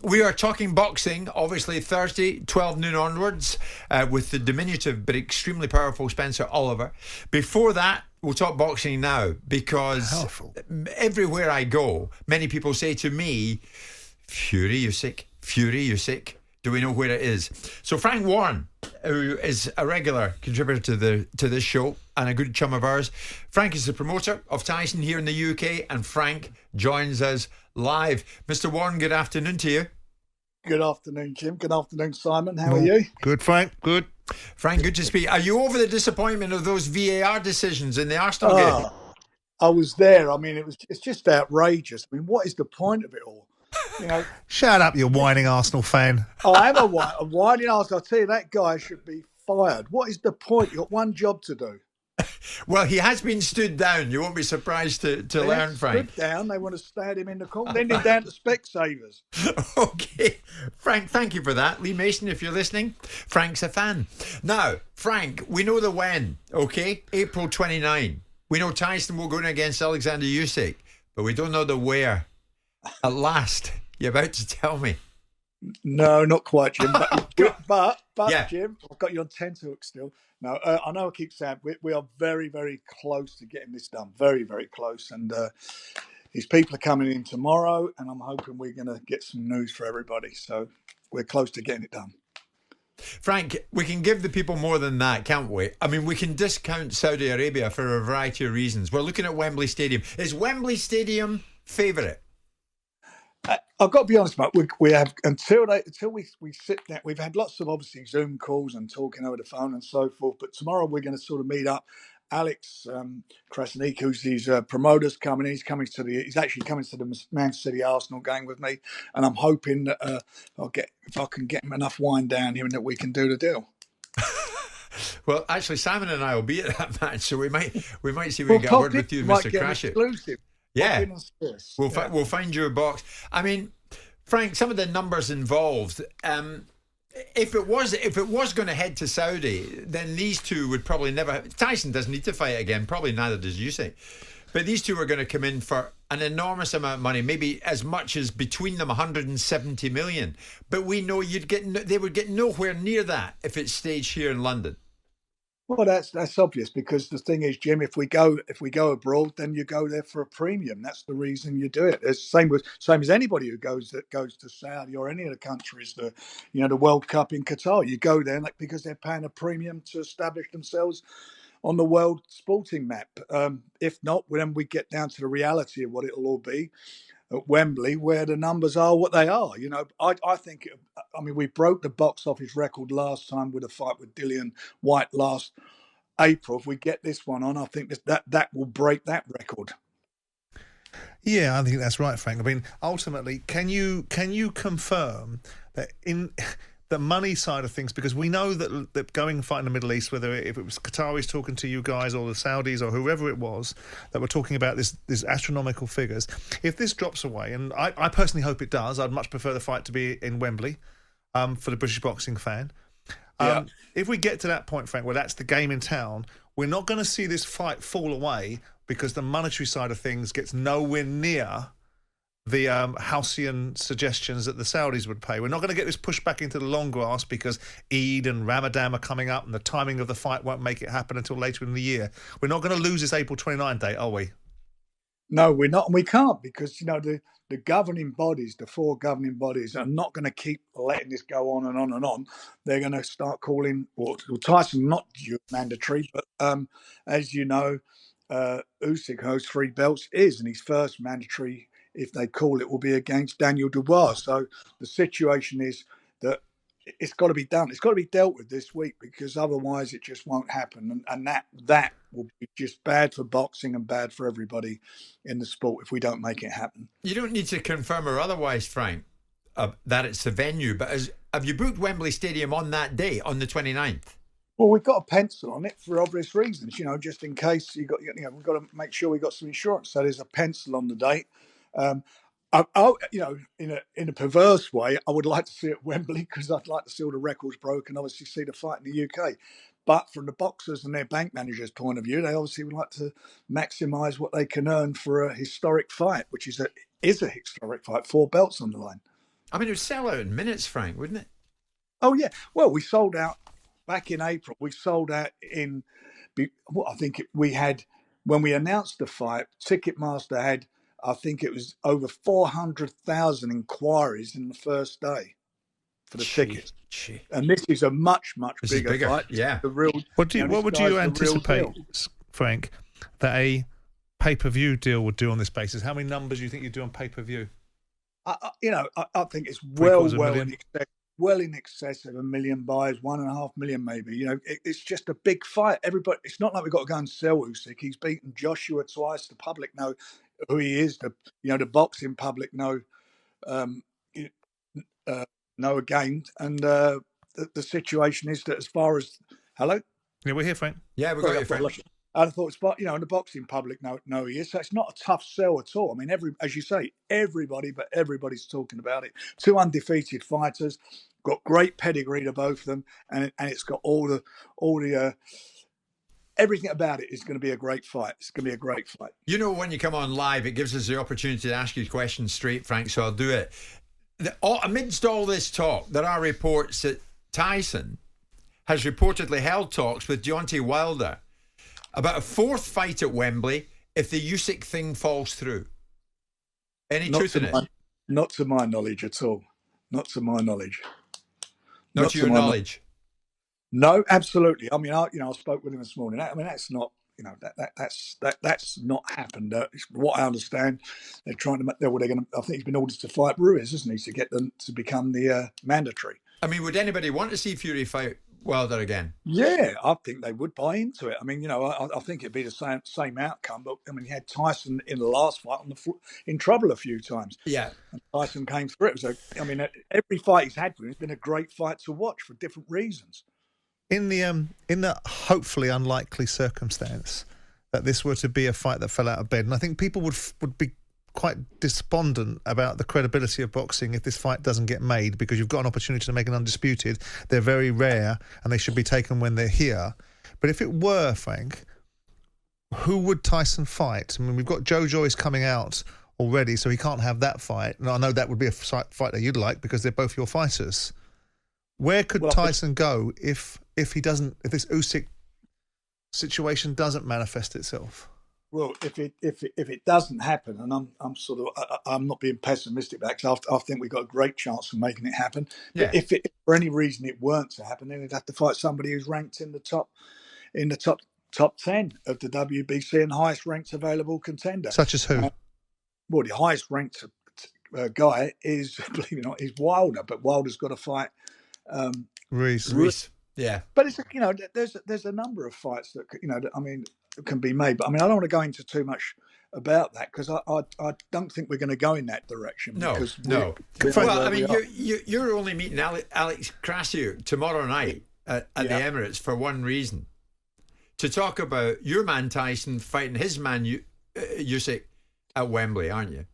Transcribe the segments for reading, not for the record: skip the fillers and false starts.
We are talking boxing, obviously Thursday, 12 noon onwards, with the diminutive but extremely powerful Spencer Oliver. Before that, we'll talk boxing now, because everywhere I go, many people say to me, Fury, Usyk, Fury, Usyk. Do we know where it is? So Frank Warren, who is a regular contributor to this show and a good chum of ours. Frank is the promoter of Tyson here in the UK, and Frank joins us live. Mr. Warren, good afternoon to you. Good afternoon, Jim. Good afternoon, Simon. How are you? Good, Frank. Good. Frank, good to speak. Are you over the disappointment of those VAR decisions in the Arsenal game? I was there. I mean, it's just outrageous. I mean, what is the point of it all? You know, shut up, you whining Arsenal fan. I am a whining Arsenal. I'll tell you, that guy should be fired. What is the point? You've got one job to do. Well, he has been stood down. You won't be surprised to learn, Frank. Stood down. They want to stand him in the corner. Then they're down to Specsavers. Okay. Frank, thank you for that. Lee Mason, if you're listening, Frank's a fan. Now, Frank, we know the when, okay? April 29. We know Tyson will go in against Oleksandr Usyk, but we don't know the where. At last, you're about to tell me. No, not quite, Jim. But yeah. Jim, I've got you on tenterhooks still. No, I know I keep saying we are very, very close to getting this done. Very, very close. And these people are coming in tomorrow, and I'm hoping we're going to get some news for everybody. So we're close to getting it done. Frank, we can give the people more than that, can't we? I mean, we can discount Saudi Arabia for a variety of reasons. We're looking at Wembley Stadium. Is Wembley Stadium favourite? I've got to be honest, mate. We have until we sit down. We've had lots of obviously Zoom calls and talking over the phone and so forth. But tomorrow we're going to sort of meet up. Alex Krasnick, who's these promoters coming. He's actually coming to the Manchester City Arsenal game with me, and I'm hoping that if I can get him enough wine down here and that we can do the deal. Well, actually, Simon and I will be at that match, so we might see if we can get a word with you, Mr. Crashit. Exclusive. Yeah, we'll find you a box. I mean, Frank, some of the numbers involved. If it was going to head to Saudi, then these two would probably never. Tyson doesn't need to fight again. Probably neither does Usyk. But these two are going to come in for an enormous amount of money, maybe as much as between them 170 million. But we know they would get nowhere near that if it's staged here in London. Well, that's obvious, because the thing is, Jim, if we go abroad, then you go there for a premium. That's the reason you do it. It's same as anybody who goes to Saudi or any of the countries, the World Cup in Qatar. You go there because they're paying a premium to establish themselves on the world sporting map. If not, then we get down to the reality of what it'll all be at Wembley, where the numbers are what they are. You know, I think, I mean, we broke the box office record last time with a fight with Dillian White last April. If we get this one on, I think that will break that record. Yeah, I think that's right, Frank. I mean, ultimately, can you confirm that in the money side of things, because we know that going and fight in the Middle East, whether if it was Qataris talking to you guys or the Saudis or whoever it was that were talking about these astronomical figures, if this drops away, and I personally hope it does, I'd much prefer the fight to be in Wembley for the British boxing fan. If we get to that point, Frank, where that's the game in town, we're not going to see this fight fall away because the monetary side of things gets nowhere near the halcyon suggestions that the Saudis would pay. We're not going to get this pushed back into the long grass because Eid and Ramadan are coming up and the timing of the fight won't make it happen until later in the year. We're not going to lose this April 29 date, are we? No, we're not, and we can't, because the governing bodies, the four governing bodies, are not going to keep letting this go on and on and on. They're going to start calling, well, Tyson not mandatory, but as you know, Usyk, who has 3 belts, is, and his first mandatory, if they call it, will be against Daniel Dubois. So the situation is that it's got to be done. It's got to be dealt with this week, because otherwise it just won't happen. And that will be just bad for boxing and bad for everybody in the sport if we don't make it happen. You don't need to confirm or otherwise, Frank, that it's the venue. But have you booked Wembley Stadium on that day, on the 29th? Well, we've got a pencil on it for obvious reasons, just in case we've got to make sure we got some insurance. So there's a pencil on the date. In a perverse way, I would like to see it at Wembley, because I'd like to see all the records broken, obviously see the fight in the UK. But from the boxers and their bank managers' point of view, they obviously would like to maximise what they can earn for a historic fight, which is a historic fight, 4 belts on the line. I mean, it would sell out in minutes, Frank, wouldn't it? Oh yeah. Well, we sold out back in April. We sold out in. What I think we had when we announced the fight. Ticketmaster had, I think it was over 400,000 inquiries in the first day for the tickets. And this is a much bigger fight. Yeah. The real. What would you anticipate, Frank, that a pay-per-view deal would do on this basis? How many numbers do you think you'd do on pay-per-view? I think it's well in excess of 1 million buys, 1.5 million maybe. It's just a big fight. Everybody, it's not like we've got to go and sell Usyk. He's beaten Joshua twice. The public know who he is. The boxing public know again. And the situation is that as far as hello, yeah, we're here, Frank. Yeah, we got you, Frank. I thought, and the boxing public know he is. So it's not a tough sell at all. I mean, as you say, everybody's talking about it. 2 undefeated fighters, got great pedigree to both of them, and it's got all the everything about it is going to be a great fight. It's going to be a great fight. When you come on live, it gives us the opportunity to ask you questions straight, Frank. So I'll do it. Amidst all this talk, there are reports that Tyson has reportedly held talks with Deontay Wilder about a 4th fight at Wembley if the Usyk thing falls through. Any truth in it? Not to my knowledge at all. Not to my knowledge. Not to your knowledge? No, absolutely. I mean, I spoke with him this morning. I mean, that's not, that's not happened. What I understand, they're trying to. They're going to. I think he's been ordered to fight Ruiz, isn't he, to get them to become the mandatory. I mean, would anybody want to see Fury fight Wilder again? Yeah, I think they would buy into it. I mean, I think it'd be the same outcome. But I mean, he had Tyson in the last fight in trouble a few times. Yeah, and Tyson came through it. So I mean, every fight he's had with him has been a great fight to watch for different reasons. In the hopefully unlikely circumstance that this were to be a fight that fell out of bed, and I think people would be quite despondent about the credibility of boxing if this fight doesn't get made, because you've got an opportunity to make an undisputed. They're very rare and they should be taken when they're here. But if it were, Frank, who would Tyson fight? I mean, we've got Joyce coming out already, so he can't have that fight. And I know that would be a fight that you'd like because they're both your fighters. Where could Tyson go if this Usyk situation doesn't manifest itself? Well, if it doesn't happen, and I'm not being pessimistic about it, because I think we've got a great chance of making it happen. Yeah. But if for any reason it weren't to happen, then he'd have to fight somebody who's ranked in the top 10 of the WBC and highest ranked available contender. Such as who? Well, the highest ranked guy is, believe it or not, is Wilder, but Wilder's got to fight Ruiz. Yeah, but it's there's a number of fights that can be made. But I mean, I don't want to go into too much about that because I don't think we're going to go in that direction. No. Well, I mean, you're only meeting Alex Krassyuk tomorrow night at the Emirates for one reason: to talk about your man Tyson fighting his man Usyk at Wembley, aren't you?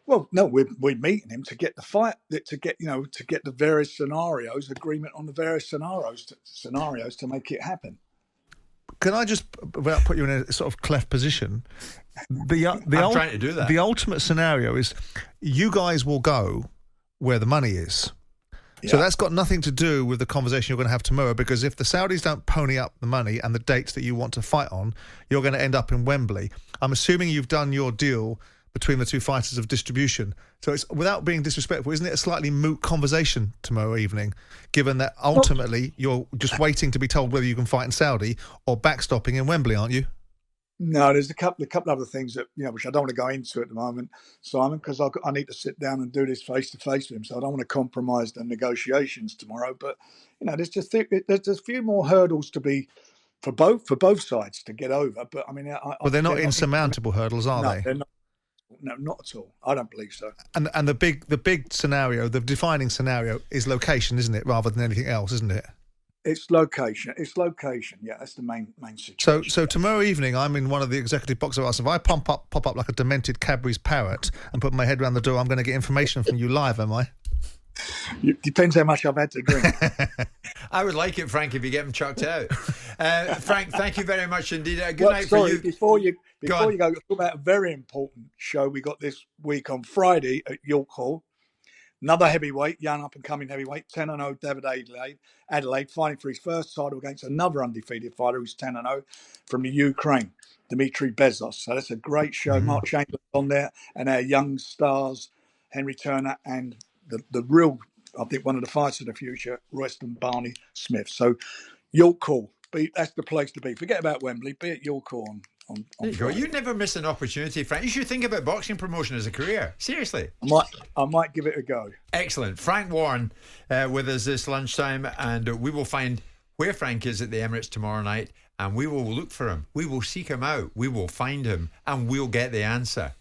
Well, no, we're meeting him to get the fight, to get the various scenarios, agreement on the various scenarios to make it happen. Can I just, without put you in a sort of cleft position, I'm trying to do that. The ultimate scenario is you guys will go where the money is. Yeah. So that's got nothing to do with the conversation you're going to have tomorrow, because if the Saudis don't pony up the money and the dates that you want to fight on, you're going to end up in Wembley. I'm assuming you've done your deal between the two fighters of distribution. So it's, without being disrespectful, isn't it a slightly moot conversation tomorrow evening, given that ultimately you're just waiting to be told whether you can fight in Saudi or backstopping in Wembley, aren't you? No, there's a couple other things that, which I don't want to go into at the moment, Simon, because I need to sit down and do this face to face with him. So I don't want to compromise the negotiations tomorrow. But there's a few more hurdles to be for both sides to get over. But I mean, they're not insurmountable hurdles, are they? They're not. No, not at all. I don't believe so. And the big scenario, the defining scenario, is location, isn't it? Rather than anything else, isn't it? It's location. Yeah, that's the main situation. So tomorrow evening, I'm in one of the executive boxer bars. If I pop up like a demented Cadbury's parrot and put my head around the door, I'm going to get information from you live, am I? Depends how much I've had to drink. I would like it, Frank, if you get them chucked out. Frank, thank you very much indeed. Good night for you. Before you go, let's talk about a very important show we got this week on Friday at York Hall. Another heavyweight, young up-and-coming heavyweight, 10-0 David Adelaide, fighting for his first title against another undefeated fighter who's 10-0 from the Ukraine, Dmitry Bezos. So that's a great show. Mark Chamberlain's on there, and our young stars, Henry Turner and the real, I think, one of the fights of the future, Royston Barney Smith. So York Hall, that's the place to be. Forget about Wembley, be at York Hall on There you go. You never miss an opportunity, Frank. You should think about boxing promotion as a career. Seriously. I might give it a go. Excellent. Frank Warren with us this lunchtime, and we will find where Frank is at the Emirates tomorrow night, and we will look for him. We will seek him out. We will find him, and we'll get the answer.